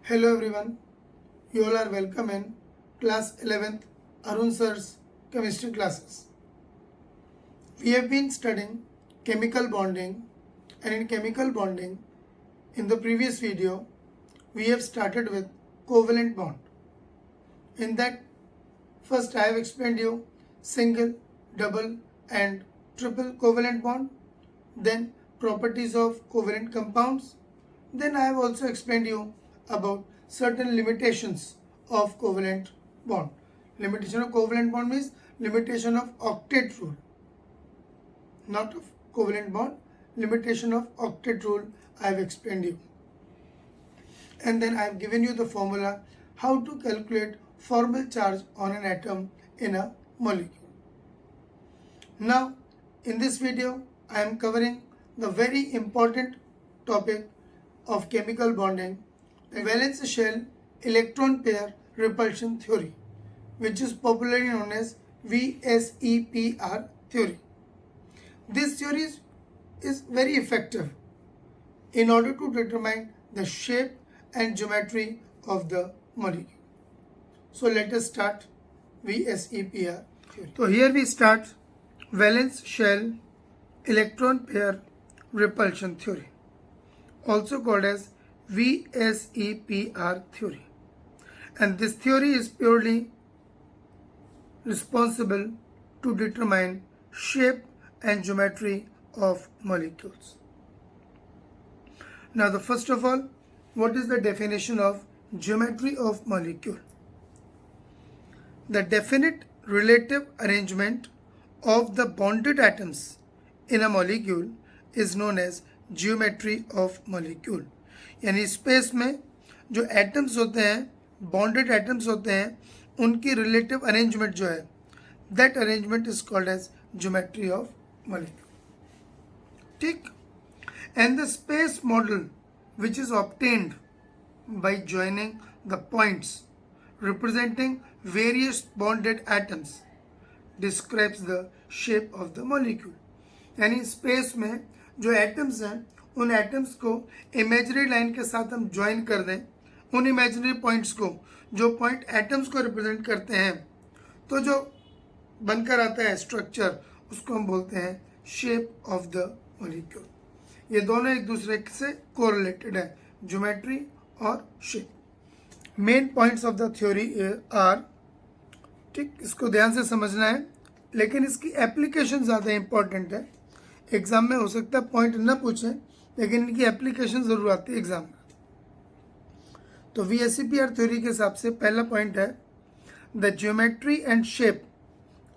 Hello everyone, you all are welcome in class 11th Arun Sir's chemistry classes. We have been studying chemical bonding, and in chemical bonding in the previous video we have started with covalent bond. In that first I have explained you single, double and triple covalent bond, then properties of covalent compounds. Then I have also explained you about certain limitations of covalent bond. Limitation of covalent bond means limitation of octet rule, not of covalent bond. Limitation of octet rule I have explained you. And then I have given you the formula how to calculate formal charge on an atom in a molecule. Now in this video I am covering the very important topic of chemical bonding, the valence shell electron pair repulsion theory, which is popularly known as VSEPR theory. This theory is very effective in order to determine the shape and geometry of the molecule. So let us start VSEPR theory. So here we start valence shell electron pair repulsion theory, also called as VSEPR theory. And this theory is purely responsible to determine shape and geometry of molecules. Now, first of all, what is the definition of geometry of molecule? The definite relative arrangement of the bonded atoms in a molecule is known as geometry of molecule. यानी space में जो atoms होते हैं, bonded atoms होते हैं, उनकी relative arrangement जो है, that arrangement is called as geometry of molecule. ठीक. And the space model which is obtained by joining the points representing various bonded atoms describes the shape of the molecule. यानी space में जो atoms हैं, उन atoms को imaginary line के साथ हम ज्वाइन कर दें, उन इमेजिनरी पॉइंट्स को, जो पॉइंट एटम्स को रिप्रेजेंट करते हैं, तो जो बनकर आता है स्ट्रक्चर, उसको हम बोलते हैं शेप ऑफ द मॉलिक्यूल. ये दोनों एक दूसरे से कोरिलेटेड है, ज्योमेट्री और shape. Main points of the theory are, ठीक, इसको ध्यान से समझना है, लेकिन इसकी एप्लीकेशन ज़्यादा इंपॉर्टेंट है. एग्जाम में हो सकता है पॉइंट न पूछें, लेकिन इनकी एप्लीकेशन जरूर आती है एग्जाम में. तो VSEPR थ्योरी के हिसाब से पहला पॉइंट है the geometry and shape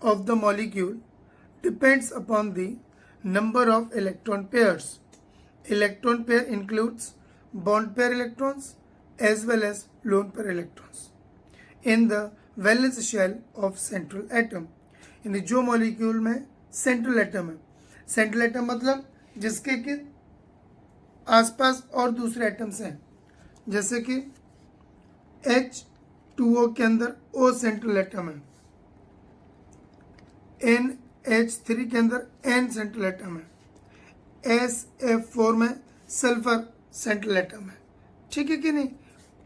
of the molecule depends upon the number of electron pairs. Electron pair includes bond pair electrons as well as lone pair electrons in the valence shell of central atom. यानी जो molecule में central atom है, central atom मतलब जिसके कि आसपास और दूसरे एटम्स हैं, जैसे कि H2O के अंदर O सेंट्रल एटम है, NH3 के अंदर N सेंट्रल एटम है, SF4 में सल्फर सेंट्रल एटम है. ठीक है कि नहीं.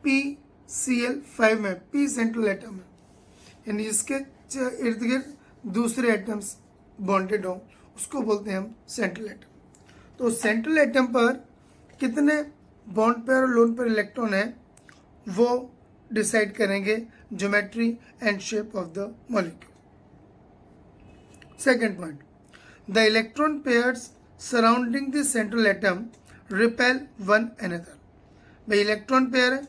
PCl5 में P सेंट्रल एटम है, यानी जिसके इर्द गिर्द दूसरे एटम्स बॉन्डेड हों, उसको बोलते हैं हम सेंट्रल एटम. तो सेंट्रल एटम पर कितने बॉन्ड पेयर और लोन पेयर इलेक्ट्रॉन है, वो डिसाइड करेंगे geometry and shape of the molecule. Second point, the electron pairs surrounding the central atom repel one another. भाई इलेक्ट्रॉन पेयर है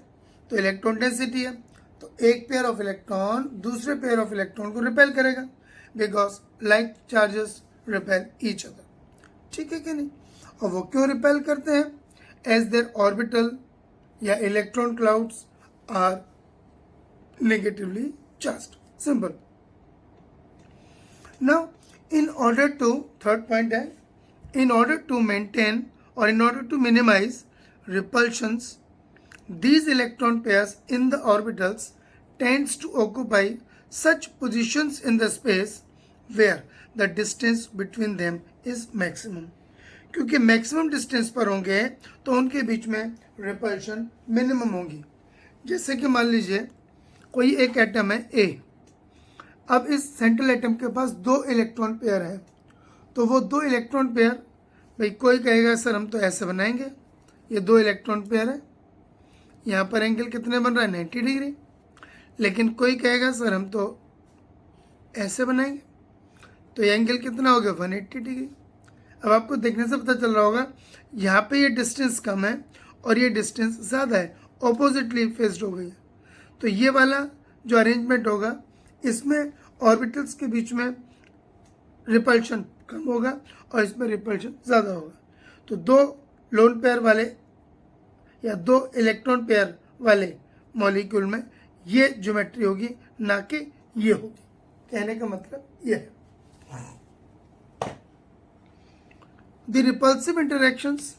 तो इलेक्ट्रॉन डेंसिटी है, तो एक पेयर ऑफ इलेक्ट्रॉन दूसरे पेयर ऑफ इलेक्ट्रॉन को रिपेल करेगा, because like charges repel each other. ठीक है कि नहीं. और वो क्यों रिपेल करते हैं? एज देयर ऑर्बिटल या electron clouds are negatively charged. Simple. Now in order to, third point है, इन ऑर्डर टू मेंटेन और in order to minimise repulsions, these electron pairs in the orbitals tends to occupy such positions in the space where the distance between them is maximum. क्योंकि maximum distance पर होंगे तो उनके बीच में repulsion minimum होगी. जैसे कि मान लीजिए कोई एक एटम है ए, अब इस सेंट्रल एटम के पास 2 इलेक्ट्रॉन पेयर है, तो वो 2 इलेक्ट्रॉन पेयर, भाई कोई कहेगा सर हम तो ऐसे बनाएंगे, ये 2 इलेक्ट्रॉन पेयर है, यहाँ पर एंगल कितने बन रहा है 90 डिग्री, लेकिन कोई कहेगा सर हम तो ऐसे बनाएंगे, तो ये एंगल कितना हो गया 180 डिग्री। अब आपको देखने से पता चल रहा होगा यहाँ पे ये डिस्टेंस कम है और ये डिस्टेंस ज़्यादा है, ऑपोजिटली फेस्ड हो गई है। तो ये वाला जो अरेंजमेंट होगा इसमें ऑर्बिटल्स के बीच में रिपल्शन कम होगा और इसमें रिपल्शन ज़्यादा होगा। तो 2 लोन पेयर वाले या 2 इलेक्ट्रॉन पेयर वाले मॉलिक्यूल में ये ज्योमेट्री होगी, ना कि ये होगी। कहने का मतलब ये है। The repulsive interactions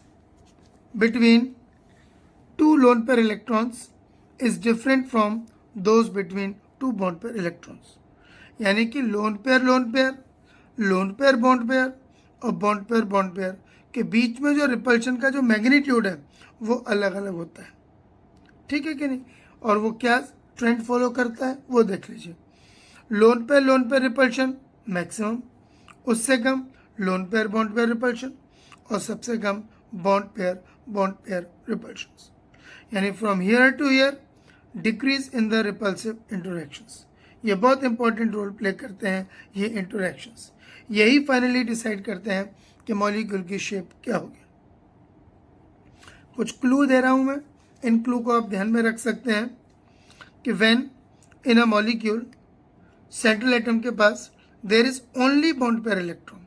between 2 lone pair electrons is different from those between 2 bond pair electrons. यानी कि लोन पेयर बॉन्ड पेयर और बॉन्ड पेयर के बीच में जो रिपल्शन का जो मैग्नीट्यूड है वो अलग अलग होता है, ठीक है कि नहीं। और वो क्या ट्रेंड फॉलो करता है वो देख लीजिए। लोन पेयर रिपल्शन मैक्सिमम, उससे कम lone pair bond pair repulsion, और सबसे कम बॉन्ड पेयर रिपल्शंस। यानी from here to here decrease in the repulsive interactions. ये बहुत इंपॉर्टेंट रोल प्ले करते हैं ये इंटरैक्शंस, यही फाइनली डिसाइड करते हैं कि मॉलिक्यूल की शेप क्या होगी। कुछ क्लू दे रहा हूं मैं, इन क्लू को आप ध्यान में रख सकते हैं कि when in a molecule central atom के पास there is only bond pair electron,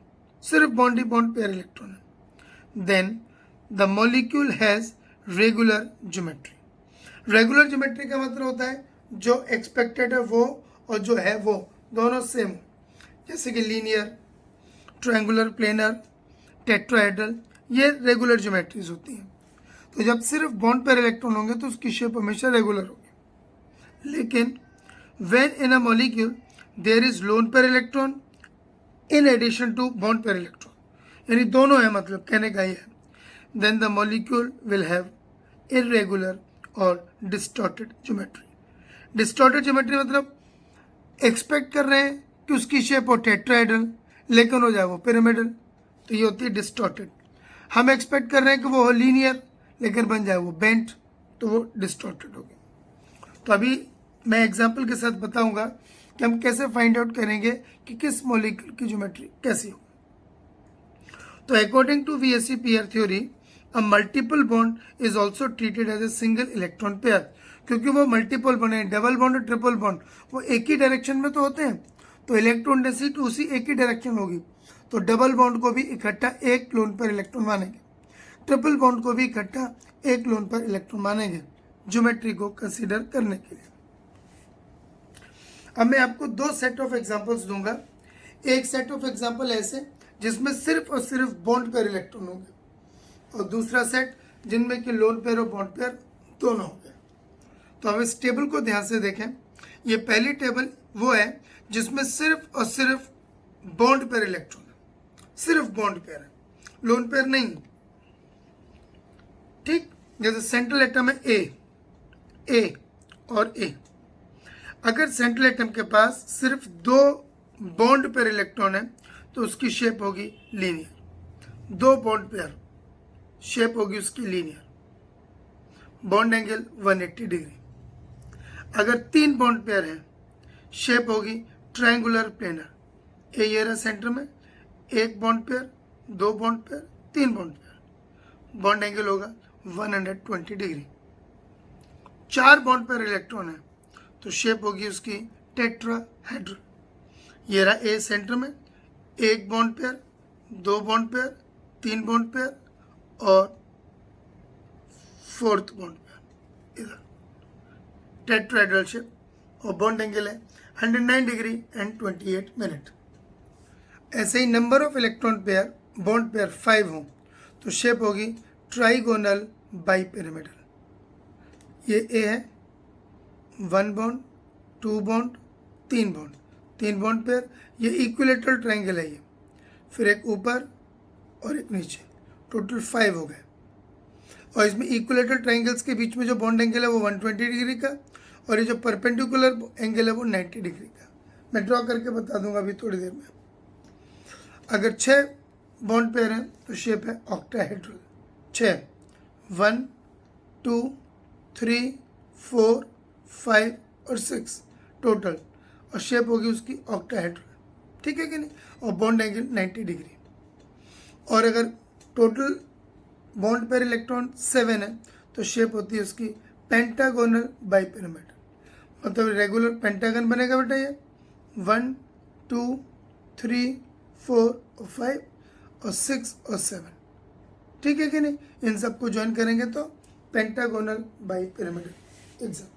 सिर्फ बॉन्ड पेयर इलेक्ट्रॉन है, then the molecule has regular geometry. Regular geometry का मतलब होता है जो एक्सपेक्टेड है वो और जो है वो दोनों सेम हो, जैसे कि लीनियर, ट्रायंगुलर, प्लेनर, टेट्राहेड्रल, ये रेगुलर ज्योमेट्रीज होती हैं। तो जब सिर्फ बॉन्ड पेयर इलेक्ट्रॉन होंगे तो उसकी शेप हमेशा रेगुलर होगी। लेकिन when in a molecule there is lone pair electron in addition to bond pair electron, यानी दोनों है, मतलब कहने का ये है, then the molecule will have irregular और डिस्टॉर्टेड ज्योमेट्री। डिस्टॉर्टेड ज्योमेट्री मतलब एक्सपेक्ट कर रहे हैं कि उसकी शेप हो टेट्राहेड्रल लेकिन हो जाए वो पिरामिडल, तो ये होती है डिस्टॉर्टेड। हम एक्सपेक्ट कर रहे हैं कि वो हो लीनियर लेकिन बन जाए वो बेंट, तो वो डिस्टॉर्टेड होगी। तो अभी मैं एग्जाम्पल के साथ बताऊंगा कि हम कैसे फाइंड आउट करेंगे कि किस मॉलिक्यूल की ज्योमेट्री कैसी हो। तो अकॉर्डिंग टू वीएससी pair theory a multiple bond is also treated as a single electron pair, क्योंकि वो मल्टीपल बॉन्ड है, डबल बॉन्ड और ट्रिपल बॉन्ड वो एक ही डायरेक्शन में तो होते हैं, तो इलेक्ट्रॉन डेंसिटी उसी एक ही डायरेक्शन होगी। तो डबल बॉन्ड को भी इकट्ठा एक लोन पर इलेक्ट्रॉन मानेंगे, ट्रिपल बॉन्ड को भी इकट्ठा एक लोन पर इलेक्ट्रॉन मानेंगे ज्योमेट्री को कंसीडर करने के लिए। अब मैं आपको 2 सेट ऑफ एग्जांपल्स दूंगा। एक सेट ऑफ एग्जांपल ऐसे जिसमें सिर्फ और सिर्फ बॉन्ड पेयर इलेक्ट्रॉन होंगे, और दूसरा सेट जिनमें कि लोन पेयर और बॉन्ड पेयर दोनों होंगे। तो अब इस टेबल को ध्यान से देखें। ये पहली टेबल वो है जिसमें सिर्फ और सिर्फ बॉन्ड पेयर इलेक्ट्रॉन है, सिर्फ बॉन्ड पेयर है, लोन पेयर नहीं। ठीक, जैसे सेंट्रल एटम है ए और ए। अगर सेंट्रल एटम के पास सिर्फ 2 बॉन्ड पेयर इलेक्ट्रॉन है तो उसकी शेप होगी लीनियर। 2 बॉन्ड पेयर, शेप होगी उसकी लीनियर, बॉन्ड एंगल 180 डिग्री। अगर 3 बॉन्ड पेयर है शेप होगी ट्रायंगुलर प्लेनर। ये रहा सेंटर में, 1 bond pair, 2 bond pair, 3 bond pair, bond angle होगा 120 डिग्री। 4 बॉन्ड पेयर इलेक्ट्रॉन है तो शेप होगी उसकी टेट्राहेड्रल। ये रहा ए सेंटर में, 1 bond pair, 2 bond pair, 3 bond pair और 4th बॉन्ड पेयर, इधर टेट्राहेड्रल शेप, और बॉन्ड एंगल है 109 डिग्री एंड 28 मिनट। ऐसे ही number of electron pair bond pair 5 हो तो शेप होगी ट्राइगोनल बाइपिरामिडल। ये ए है, 1 bond, 2 bond, 3 bond, 3 bond pair, ये इक्विलेटरल ट्राइंगल है ये, फिर एक ऊपर और एक नीचे, टोटल 5 हो गए। और इसमें इक्विलेटरल ट्राइंगल्स के बीच में जो बॉन्ड एंगल है वो 120 डिग्री का, और ये जो परपेंडिकुलर एंगल है वो 90 डिग्री का। मैं ड्रॉ करके बता दूंगा अभी थोड़ी देर में। अगर 6 बॉन्ड पेयर हैं तो शेप है ऑक्टाहेड्रल। 6, 1, 2, 3, 4, 5 और 6 टोटल, और शेप होगी उसकी ऑक्टाहेड्रल, ठीक है कि नहीं, और बॉन्ड एंगल 90 डिग्री। और अगर टोटल बॉन्ड पेयर इलेक्ट्रॉन 7 है तो शेप होती है उसकी पेंटागोनल बाइपिरामिड, मतलब रेगुलर पेंटागन बनेगा बेटा ये 1, 2, 3, 4 और 5 और 6 और 7, ठीक है कि नहीं। इन सबको ज्वाइन करेंगे तो पेंटागोनल बाइपिरामिड एग्जाम्पल।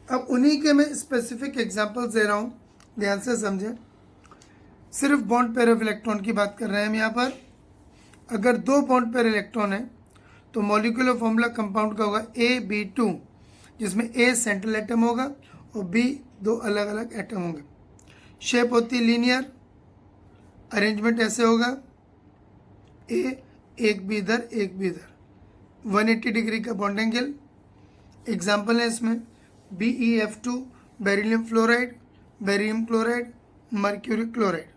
अब उन्हीं के मैं स्पेसिफिक एग्जाम्पल्स दे रहा हूँ, ध्यान से समझें। सिर्फ बॉन्ड पेयर ऑफ इलेक्ट्रॉन की बात कर रहे हैं हम यहाँ पर। अगर 2 बॉन्ड पेयर इलेक्ट्रॉन है तो मॉलिक्यूलर फॉर्मूला कंपाउंड का होगा AB2, जिसमें A सेंट्रल एटम होगा और B 2 अलग अलग एटम होंगे। शेप होती है लीनियर, अरेंजमेंट ऐसे होगा, A एक भी इधर एक भी इधर, 180 डिग्री का बॉन्ड एंगल। एग्जाम्पल है इसमें BeF2 beryllium fluoride, barium chloride, mercury chloride.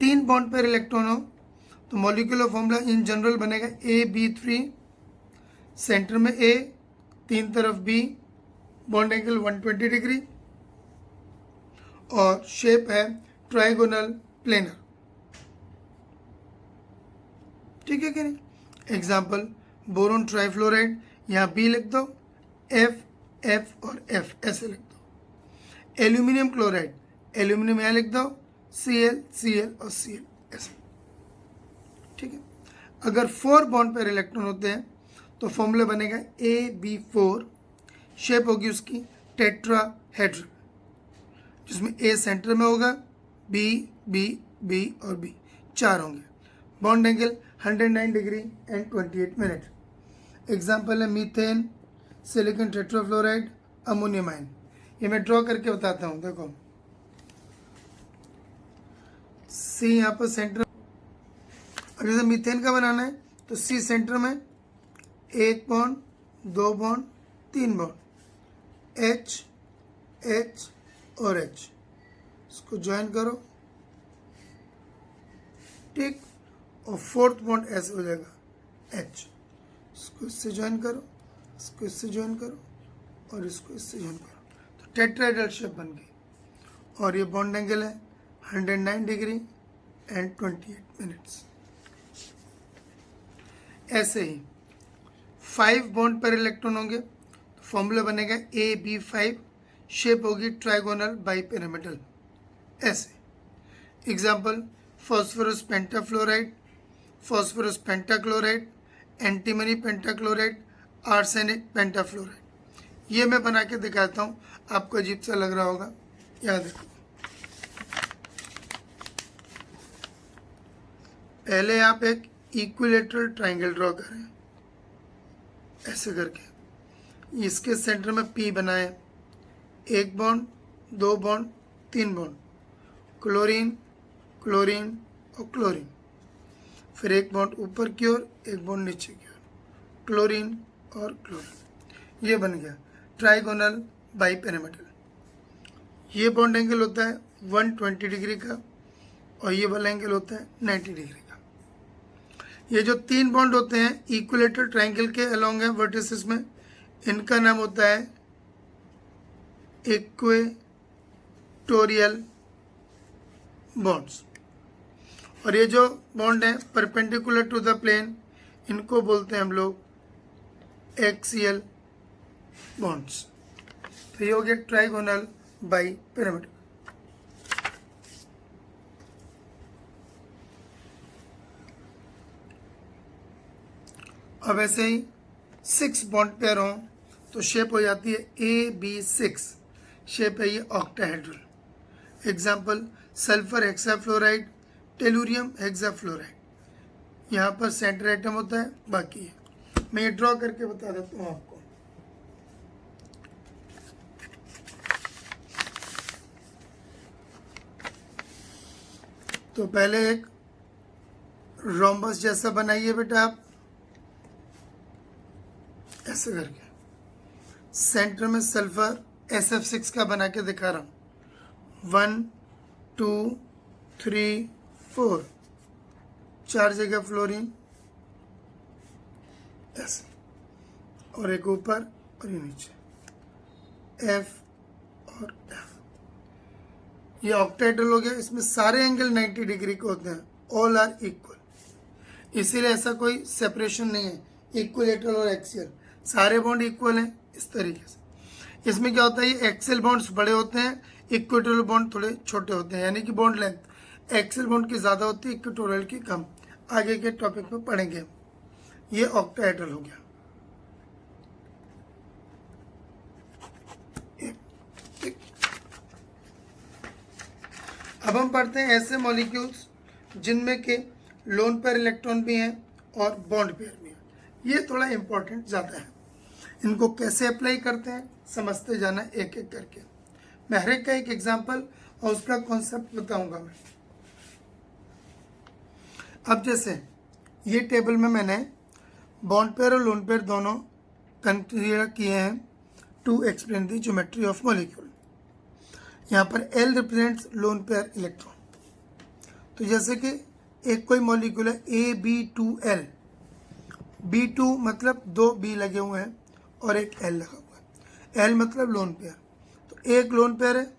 3 bond pair electron हो तो मॉलिक्यूलर फॉर्मूला इन जनरल बनेगा AB3, सेंटर में A, 3 तरफ B, बॉन्ड एंगल 120 डिग्री, और शेप है ट्राइगोनल प्लेनर, ठीक है कि नहीं। एग्जाम्पल बोरोन ट्राइफ्लोराइड, यहाँ B लिख दो, F, F और F ऐसे लिख दो। एल्यूमिनियम क्लोराइड, एल्यूमिनियम यहाँ लिख दो, Cl, Cl और Cl ऐसे, ठीक है। अगर 4 बॉन्ड पेयर इलेक्ट्रॉन होते हैं तो फॉर्मूला बनेगा AB4, शेप होगी उसकी टेट्राहेड्रल, जिसमें A सेंटर में होगा, B, B, B और B 4 होंगे। Bond angle 109 degree and 28 minute. Example है methane, silicon tetrafluoride, ammonium ion. ये मैं ड्रॉ करके बताता हूँ, देखो C यहाँ पर सेंटर। अब जैसे मीथेन का बनाना है तो C सेंटर में 1 bond, 2 bond, 3 bond, H, H और H, इसको ज्वाइन करो, ठीक, और 4th बॉन्ड ऐसे हो जाएगा H, इसको इससे ज्वाइन करो, इसको इससे ज्वाइन करो और इसको इससे ज्वाइन करो, तो टेट्राहेड्रल शेप बन गई। और ये बॉन्ड एंगल है 109 डिग्री एंड 28 मिनट्स। ऐसे ही 5 बॉन्ड पर इलेक्ट्रॉन होंगे तो फॉर्मूला बनेगा AB5, शेप होगी ट्राइगोनल बाइपिरामिडल ऐसे। Example phosphorus pentafluoride, phosphorus pentachloride, antimony pentachloride, arsenic pentafluoride. ये मैं बना के दिखाता हूँ, आपको अजीब सा लग रहा होगा, याद रखो। पहले आप एक इक्विलेटरल ट्राइंगल ड्रॉ करें ऐसे करके, इसके सेंटर में P बनाएं, 1 bond, 2 bond, 3 bond, chlorine, chlorine और क्लोरीन, फिर 1 बॉन्ड ऊपर की ओर, 1 बॉन्ड नीचे की ओर, क्लोरीन और क्लोरीन। ये बन गया ट्राइगोनल बाइपिरामिडल। ये बॉन्ड एंगल होता है 120 डिग्री का और ये वाला एंगल होता है 90 डिग्री का। ये जो 3 बॉन्ड होते हैं इक्विलेटरल ट्राइंगल के अलोंग है वर्टिसेस में, इनका नाम होता है इक्वेटोरियल बॉन्ड्स। और ये जो बॉन्ड है परपेंडिकुलर टू द प्लेन, इनको बोलते हैं हम लोग एक्सियल बॉन्ड्स। तो ये हो गया ट्राइगोनल बाइपिरामिड। अब ऐसे ही 6 बॉन्ड पेयर हों तो शेप हो जाती है AB6, शेप है ये octahedral. Example sulphur hexafluoride, tellurium hexafluoride. यहाँ पर सेंटर एटम होता है, बाकी है। मैं ये ड्रॉ करके बता देता हूँ आपको। तो पहले एक रोम्बस जैसा बनाइए बेटा आप, ऐसे करके। सेंटर में सल्फर SF6 का बना के दिखा रहा हूं। 1 2 3 4, 4 जगह फ्लोरीन ऐसे, और एक ऊपर और ये नीचे, F और F। ये ऑक्टाहेड्रल हो गया। इसमें सारे एंगल 90 डिग्री के होते हैं, ऑल आर इक्वल, इसीलिए ऐसा कोई सेपरेशन नहीं है इक्विलेटरल और एक्सियल, सारे बॉन्ड इक्वल हैं इस तरीके से। इसमें क्या होता है, ये एक्सियल बॉन्ड्स बड़े होते हैं, इक्वेटोरियल बॉन्ड थोड़े छोटे होते हैं, यानी कि बॉन्ड लेंथ एक्सियल बॉन्ड की ज़्यादा होती है, इक्वेटोरियल की कम। आगे के टॉपिक में पढ़ेंगे। ये ऑक्टाहेड्रल हो गया। अब हम पढ़ते हैं ऐसे मॉलिक्यूल्स जिनमें के लोन पेयर इलेक्ट्रॉन भी हैं और बॉन्ड पेयर भी हैं। ये थोड़ा इंपॉर्टेंट ज़्यादा है। इनको कैसे अप्लाई करते हैं समझते जाना एक एक करके। मैं हर एक का एक एग्जांपल और उसका कॉन्सेप्ट बताऊंगा मैं। अब जैसे ये टेबल में मैंने बॉन्ड पेयर और लोन पेयर दोनों कंसीडर किए हैं to explain the geometry of molecule. यहाँ पर L represents lone pair electron. तो जैसे कि एक कोई मॉलिक्यूल है AB2L, B2 मतलब 2 B लगे हुए हैं और एक L लगा हुआ है, L मतलब लोन पेयर। तो एक लोन पेयर है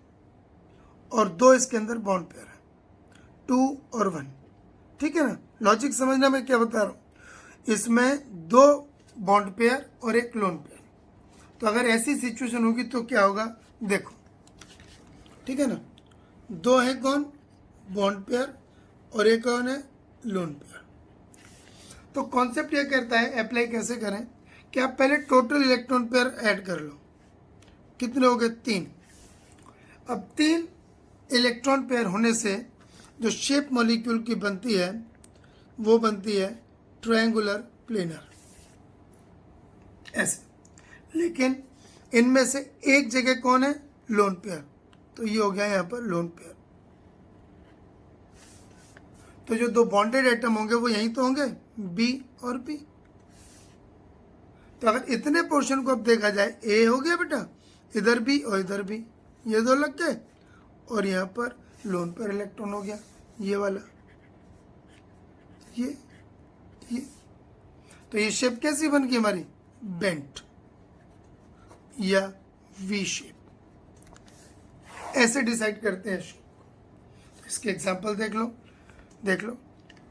और 2 इसके अंदर बॉन्ड पेयर है, 2 और 1। ठीक है ना, लॉजिक समझना मैं क्या बता रहा हूँ। इसमें 2 बॉन्ड पेयर और एक लोन पेयर। तो अगर ऐसी सिचुएशन होगी तो क्या होगा, देखो, ठीक है ना, 2 है कौन, बॉन्ड पेयर, और एक कौन है, लोन पेयर। तो कॉन्सेप्ट ये कहता है अप्लाई कैसे करें कि आप पहले टोटल इलेक्ट्रॉन पेयर ऐड कर लो। कितने हो गए, 3। अब 3 इलेक्ट्रॉन पेयर होने से जो शेप मॉलिक्यूल की बनती है वो बनती है ट्रायंगुलर प्लेनर ऐसे। लेकिन इनमें से एक जगह कौन है, लोन पेयर। तो ये हो गया यहाँ पर लोन पेयर। तो जो 2 बॉन्डेड एटम होंगे वो यहीं तो होंगे, B और B। तो अगर इतने पोर्शन को अब देखा जाए, A हो गया बेटा, इधर B और इधर B, ये 2 लग गए, और यहाँ पर लोन पेयर इलेक्ट्रॉन हो गया, ये वाला, ये। तो ये शेप कैसी बन गई हमारी, बेंट या V शेप। ऐसे डिसाइड करते हैं शेप। इसके एग्जांपल देख लो।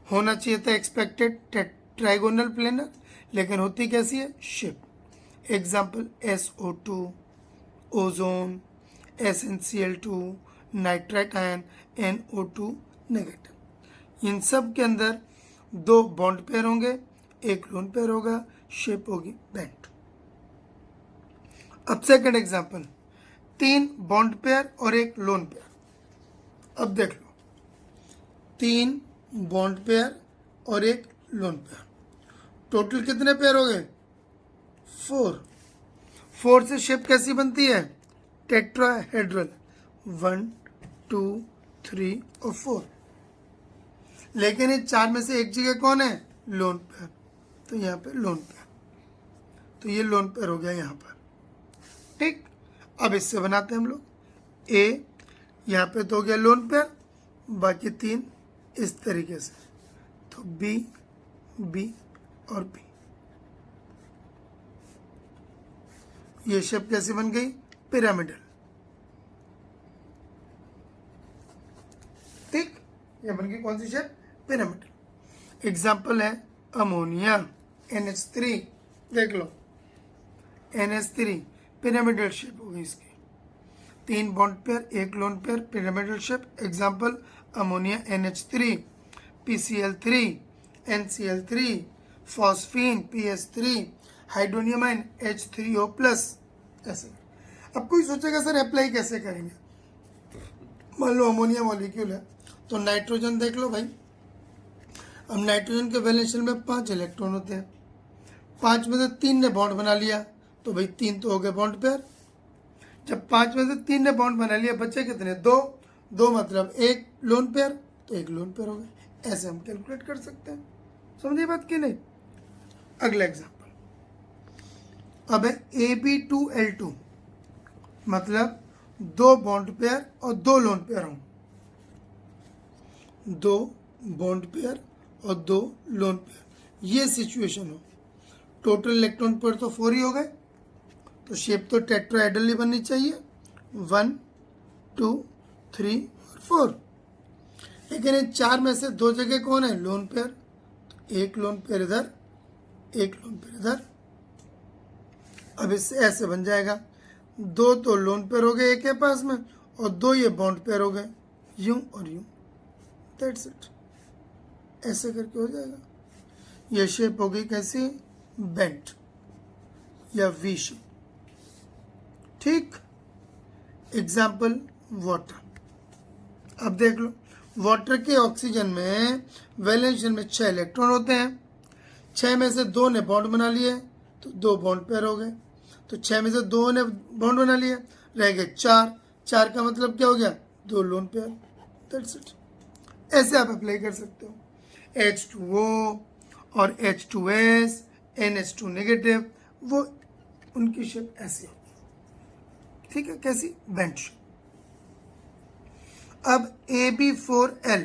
होना चाहिए था एक्सपेक्टेड ट्राइगोनल प्लेनर, लेकिन होती कैसी है, shape. Example SO2, ozone, SnCl2, nitrite ion, NO2 negative. इन सब के अंदर 2 बॉन्ड पेयर होंगे, एक लोन पेयर होगा, शेप होगी बेंट। अब सेकंड एग्जांपल, 3 बॉन्ड पेयर और एक लोन पेयर। अब देख लो, 3 बॉन्ड पेयर और एक लोन पेयर, टोटल कितने पेयर हो गए, 4। 4 से शेप कैसी बनती है, टेट्राहेड्रल, 1 2 3 और 4। लेकिन ये 4 में से एक जगह कौन है, लोन पेयर। तो यहाँ पे लोन पेयर, तो ये लोन पेयर हो गया यहाँ पर। ठीक, अब इससे बनाते हैं हम लोग। A यहाँ पे तो हो गया लोन पेयर, बाकी 3 इस तरीके से। तो B B और B, ये शेप कैसी बन गई, पिरामिडल। ठीक, ये बन गई कौन सी शेप, पिरामिडल। एग्जाम्पल है अमोनिया, NH3। देख लो, NH3 पिरामिडल शेप होगी इसकी, 3 बॉन्ड पेयर, एक lone pair, pyramidal shape. Example ammonia NH3, PCl3, NCl3, phosphine PH3, hydronium ion H3O+। ऐसे। अब कोई सोचेगा सर अप्लाई कैसे करेंगे। मान लो अमोनिया मॉलिक्यूल है, तो नाइट्रोजन देख लो भाई। अब नाइट्रोजन के वैलेंस शेल में 5 इलेक्ट्रॉन होते हैं, 5 में से 3 ने बॉन्ड बना लिया, तो भाई 3 तो हो गए बॉन्ड पेयर। जब 5 में से 3 ने बॉन्ड बना लिया, बचे कितने, 2 मतलब एक लोन पेयर, तो एक लोन पेयर हो गए, ऐसे हम कैलकुलेट कर सकते हैं। समझिए बात कि नहीं। अगला एग्जांपल अब है AB2L2, मतलब दो बॉन्ड पेयर और दो लोन पेयर हों, दो बॉन्ड पेयर और दो लोन पेयर, ये सिचुएशन हो। टोटल इलेक्ट्रॉन पेयर तो 4 ही हो गए, तो शेप तो टेट्राहेड्रल ही बननी चाहिए, 1 2 3 और 4। लेकिन इन चार में से दो जगह कौन है? Lone pair. तो एक लोन पेयर इधर, एक लोन पेयर इधर। अब इससे ऐसे बन जाएगा, दो तो लोन पेयर हो गए एक के पास में, और दो ये बॉन्ड पेयर हो गए, यूं और यूं। दैट्स इट, ऐसे करके हो जाएगा। ये शेप हो गई कैसी? बेंट या वी शेप। ठीक। Example water. अब देख लो, वाटर के ऑक्सीजन में वैलेंस शेल में 6 इलेक्ट्रॉन होते हैं। 6 में से 2 ने बॉन्ड बना लिए, तो 2 बॉन्ड पेयर हो गए। तो 6 में से 2 ने बॉन्ड बना लिए, रह गए 4। 4 का मतलब क्या हो गया? 2 लोन पेयर। That's it. ऐसे आप अप्लाई कर सकते हो। H2O और H2S, NH2 नेगेटिव, वो उनकी शेप ऐसी होगी। ठीक है, कैसी? Bent shape. अब AB4L,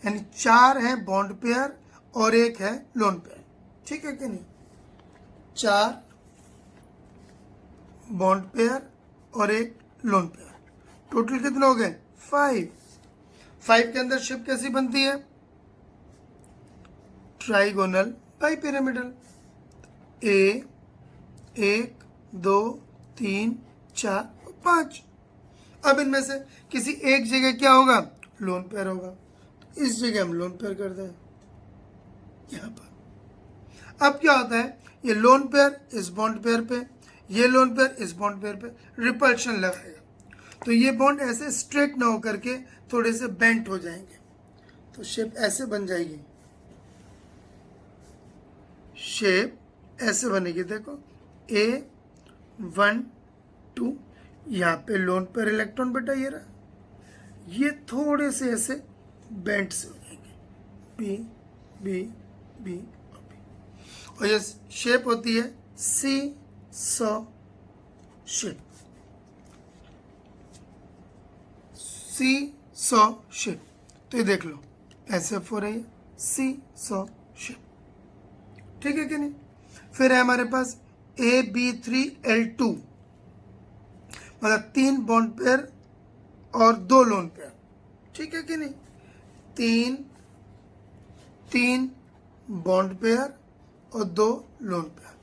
यानी 4 है बॉन्ड पेयर और एक है लोन पेयर। ठीक है कि नहीं? 4 बॉन्ड पेयर और एक लोन पेयर, टोटल कितने हो गए? 5। 5 के अंदर शेप कैसी बनती है? Trigonal bipyramidal. A 1 2 3 4 और 5। अब इनमें से किसी एक जगह क्या होगा? लोन पेयर होगा, तो इस जगह हम लोन पेयर कर दें यहां पर। अब क्या होता है? ये लोन पेयर इस बॉन्ड पेयर पे, ये लोन पेयर इस बॉन्ड पेयर पे रिपल्शन लगाएगा, तो ये बॉन्ड ऐसे स्ट्रेट ना होकर के थोड़े से बेंट हो जाएंगे, तो शेप ऐसे बन जाएगी। शेप ऐसे बनेगी, देखो A1 2, यहाँ पे लोन पेयर इलेक्ट्रॉन बेटा ये रहा, ये थोड़े से ऐसे बेंट से हो जाएंगे, बी बी बी और बी। और ये शेप होती है सी सॉ शेप। सी सॉ शेप, तो ये देख लो ऐसे हो रही है सी सॉ शेप। ठीक है कि नहीं? फिर है हमारे पास AB3L2, मतलब 3 बॉन्ड पेयर और 2 लोन पेयर। ठीक है कि नहीं? 3 बॉन्ड पेयर और 2 लोन पेयर,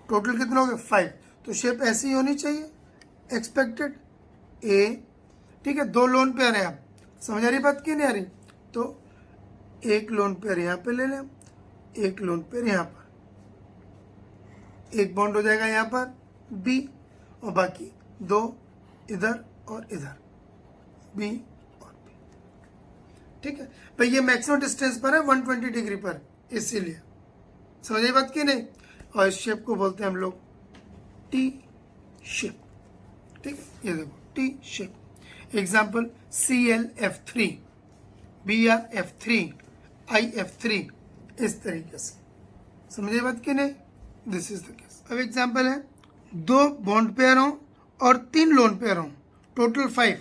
टोटल कितने हो गए? 5। तो शेप ऐसी ही होनी चाहिए, एक्सपेक्टेड A। ठीक है, 2 लोन पेयर है। आप समझ आ रही बात की नहीं आ रही? तो एक लोन पेयर यहाँ पे ले लें, एक लोन पेयर यहाँ पर, एक बॉन्ड हो जाएगा यहाँ पर B, और बाकी 2 इधर और इधर, B और B। ठीक है भाई, ये मैक्सिमम डिस्टेंस पर है 120 डिग्री पर, इसीलिए समझ आई बात की नहीं? और इस शेप को बोलते हैं हम लोग टी शेप। ठीक है, ये देखो T shape. Example ClF3, BrF3, IF3, इस तरीके से। समझे बात की नहीं? This is the case. अब एग्जाम्पल है, 2 बॉन्ड पेयर हों और 3 लोन पेयर हों, टोटल 5।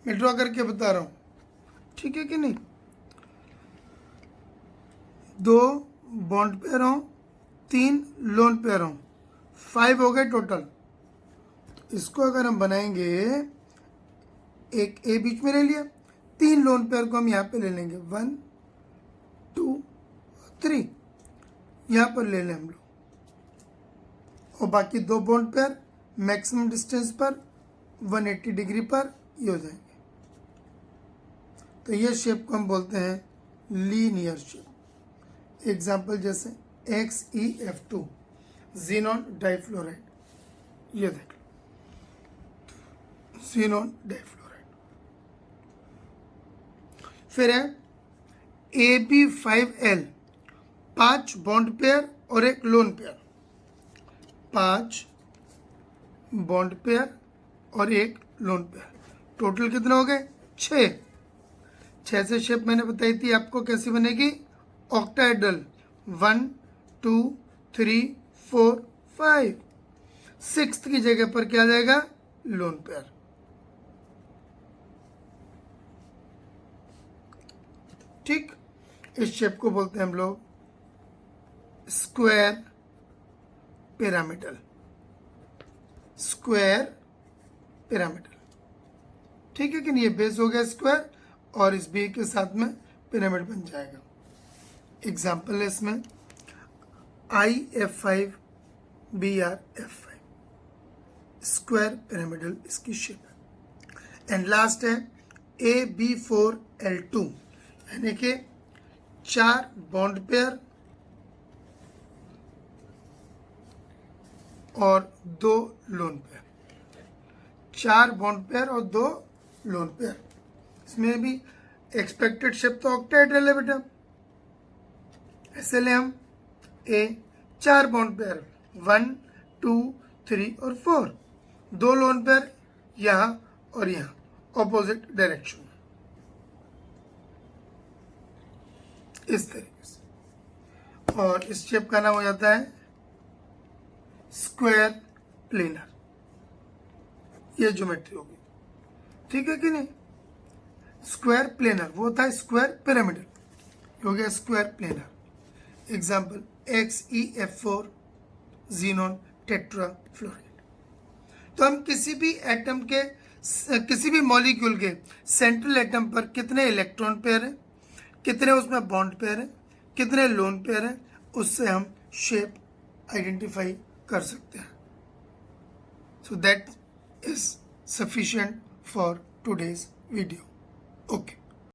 मैं ड्रॉ करके बता रहा हूं, ठीक है कि नहीं? 2 बॉन्ड पेयर हों, 3 लोन पेयर हों, 5 हो गए टोटल। इसको अगर हम बनाएंगे, एक ए बीच में ले लिया, 3 लोन पेयर को हम यहाँ पे ले लेंगे, 1 2 3, यहाँ पर ले लें हम लोग, और बाकी 2 बॉन्ड पेयर मैक्सिमम डिस्टेंस पर 180 डिग्री पर ये हो जाएंगे। तो ये शेप को हम बोलते हैं लीनियर शेप। एग्जाम्पल जैसे XeF2, ज़ीनॉन डाइफ्लोराइड, ये देख लो ज़ीनॉन डाइफ्लोराइड। फिर है AB5L, 5 बॉन्ड पेयर और एक लोन पेयर, 5 बॉन्ड पेयर और एक लोन पेयर, टोटल कितने हो गए? 6। 6 से शेप मैंने बताई थी आपको कैसी बनेगी, ऑक्टाहेड्रल, 1 2 3 4 5। 6th की जगह पर क्या आ जाएगा, लोन पेयर। ठीक, इस शेप को बोलते हैं हम लोग स्क्वायर पिरामिडल, स्क्वायर पिरामिडल। ठीक है कि नहीं, ये बेस हो गया स्क्वायर और इस बी के साथ में पिरामिड बन जाएगा। एग्जाम्पल है इसमें IF5 BRF5, स्क्वायर पिरामिडल इसकी शेप है। एंड लास्ट है AB4L2, यानी कि 4 बॉन्ड पेयर और 2 लोन पेयर, 4 बॉन्ड पेयर और 2 लोन पेयर। इसमें भी एक्सपेक्टेड शेप तो ऑक्टाहेड्रल है बेटा, ऐसे ले हम ए 4 बॉन्ड पेयर 1 2 3 और 4, 2 लोन पेयर यहाँ और यहाँ ऑपोजिट डायरेक्शन में, इस तरीके से। और इस शेप का नाम हो जाता है स्क्वायर प्लेनर, ये ज्योमेट्री होगी। ठीक है कि नहीं, स्क्वायर प्लेनर वो था स्क्वायर पिरामिडल, हो गया square planar. Example XeF4 xenon tetrafluoride. तो हम किसी भी एटम के, किसी भी मॉलिक्यूल के सेंट्रल एटम पर कितने इलेक्ट्रॉन पेयर हैं, कितने उसमें बॉन्ड पेयर हैं, कितने लोन पेयर हैं, उससे हम शेप आइडेंटिफाई कर सकते हैं। So that is sufficient for today's video. Okay.